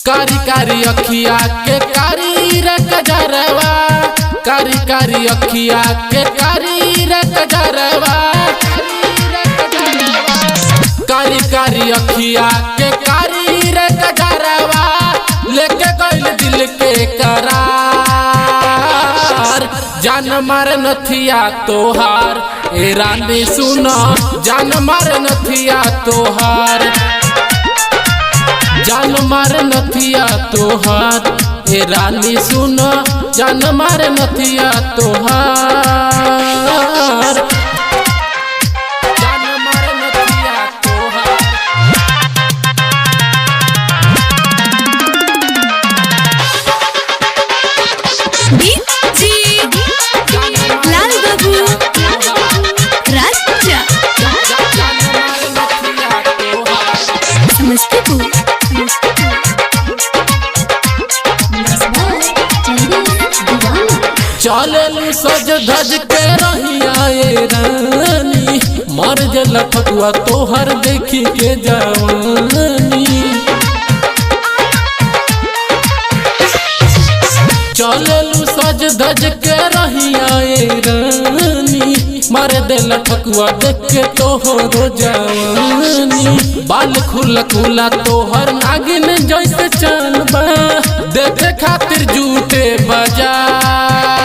कारी कारी अखिया के कारी रे कजरवा, कारी कारी अखिया के कारी रे कजरवा, कारी कारी अखिया के कारी रे कजरवा, लेके गइल दिल के करार। जान मार नथिया तोहार ए रानी सुनो, जान मार नथिया तोहार, जान मार नथिया तोहार ए रानी सुनो, जान मार नथिया तोहार, जान मार नथिया तोहार। लाल बाबू राजा समस्तीपुर। चललू सज धज के रहिया ए रानी, मर जल ठकुआ तोहर देखी के जवानी। चललू सज धज के रहिया ए रानी, मर दिल ठकुआ देख के तोहरो जवानी। बाल खुला खुला तोहर नागिन जैसे चान बा, देखे खातिर जूटे बाजार।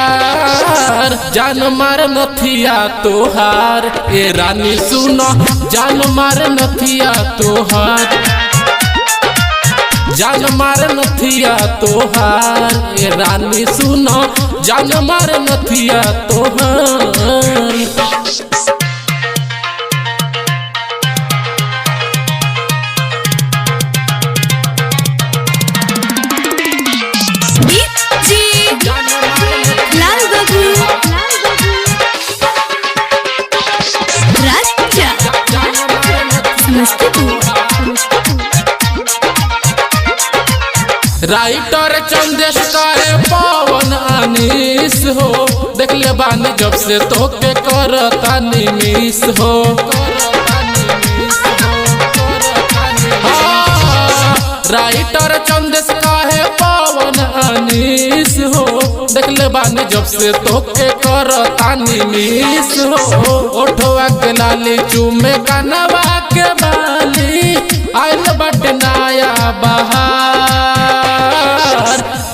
जान मार नथिया तोहार ए रानी सुनो, जान मार नथिया तोहार, जान मार नथिया तोहार ए रानी सुनो, जान मार नथिया तोहार। लाल बाबू राजा समस्तीपुर। राइटर चंदेश करे पवन अनीस हो, देख ले बानी जब से तोके करता निमिस हो। राइटर चंदेश काहे पवन अनीस हो, देख ले बानी जब से तोके करता निमिस हो। ओठवा के लाली चूमे कनवा के बाली, आइल बट नया बहार।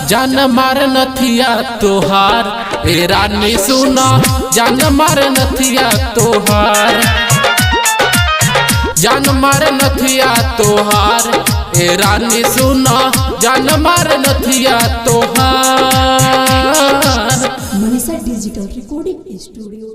जान मार नथिया तोहार ए रानी सुनो, जान मार नथिया तोहार, जान मार नथिया तोहार ए रानी सुनो, जान मार नथिया तोहार। Manisha digital recording studio.